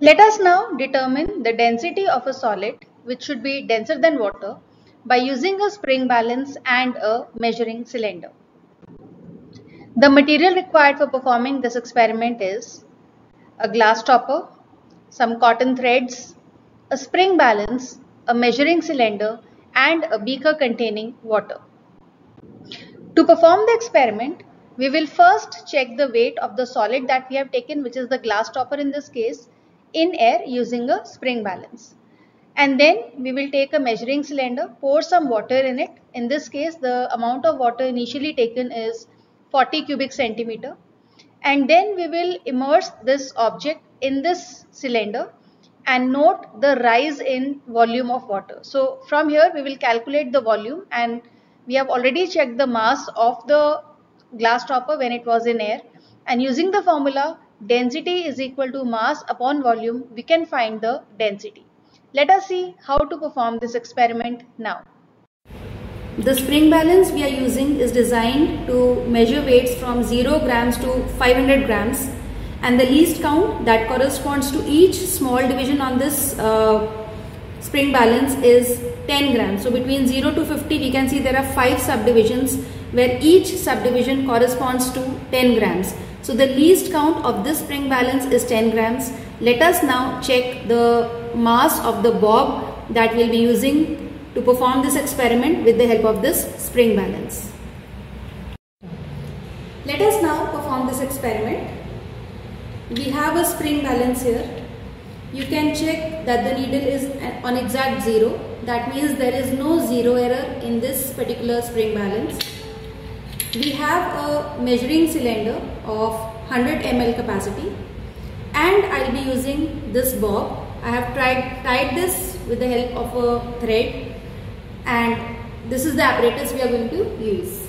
Let us now determine the density of a solid, which should be denser than water, by using a spring balance and a measuring cylinder. The material required for performing this experiment is a glass topper, some cotton threads, a spring balance, a measuring cylinder, and a beaker containing water. To perform the experiment, we will first check the weight of the solid that we have taken, which is the glass topper in this case, in air using a spring balance. And then we will take a measuring cylinder, pour some water in it. In this case, the amount of water initially taken is 40 cubic centimeter. And then we will immerse this object in this cylinder and note the rise in volume of water. So from here we will calculate the volume, and we have already checked the mass of the glass topper when it was in air, and using the formula density is equal to mass upon volume, we can find the density. Let us see how to perform this experiment now. The spring balance we are using is designed to measure weights from 0 grams to 500 grams, and the least count that corresponds to each small division on this spring balance is 10 grams. So between 0 to 50 we can see there are 5 subdivisions where each subdivision corresponds to 10 grams. So the least count of this spring balance is 10 grams. Let us now check the mass of the bob that we will be using to perform this experiment with the help of this spring balance. Let us now perform this experiment. We have a spring balance here. You can check that the needle is on exact 0. That means there is no zero error in this particular spring balance. We have a measuring cylinder of 100 ml capacity, and I will be using this bob. I have tied this with the help of a thread, and this is the apparatus we are going to use.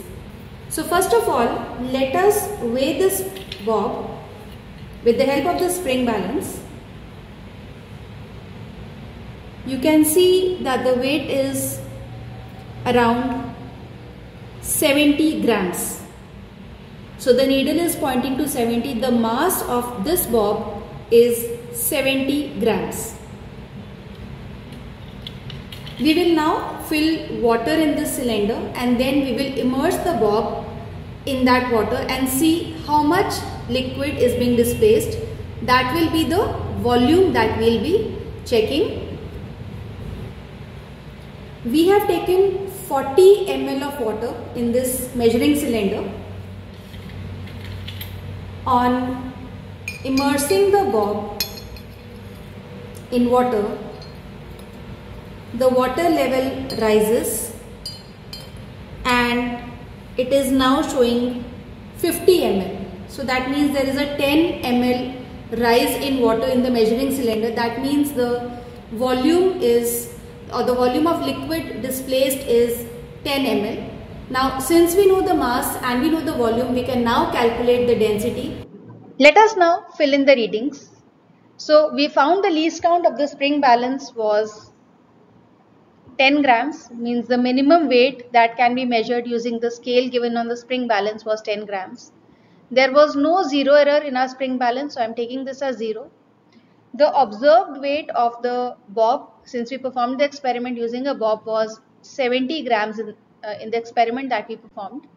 So first of all, let us weigh this bob with the help of the spring balance. You can see that the weight is around 70 grams. So the needle is pointing to 70. The mass of this bob is 70 grams. We will now fill water in this cylinder, and then we will immerse the bob in that water and see how much liquid is being displaced. That will be the volume that we will be checking. We have taken 40 ml of water in this measuring cylinder. On immersing the bob in water, the water level rises and it is now showing 50 ml. So that means there is a 10 ml rise in water in the measuring cylinder. That means the volume is, or the volume of liquid displaced is 10 ml. Now since we know the mass and we know the volume, we can now calculate the density. Let us now fill in the readings. So we found the least count of the spring balance was 10 grams, means the minimum weight that can be measured using the scale given on the spring balance was 10 grams. There was no zero error in our spring balance, so I am taking this as 0. The observed weight of the bob, since we performed the experiment using a bob, was 70 grams in the experiment that we performed.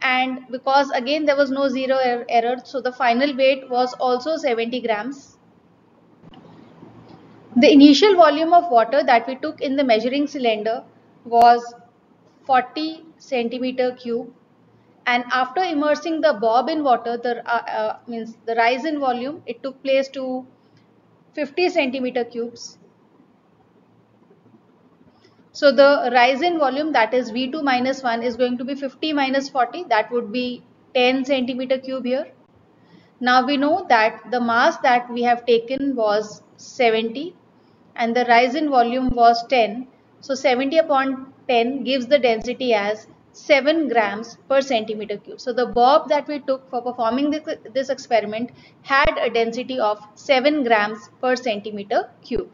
And because again there was no zero error, so the final weight was also 70 grams. The initial volume of water that we took in the measuring cylinder was 40 centimeter cube, and after immersing the bob in water, the rise in volume, it took place to 50 centimeter cubes. So the rise in volume, that is V2 minus 1, is going to be 50 minus 40, that would be 10 centimeter cube here. Now we know that the mass that we have taken was 70 and the rise in volume was 10. So 70 upon 10 gives the density as 7 grams per centimeter cube. So the bob that we took for performing this experiment had a density of 7 grams per centimeter cube.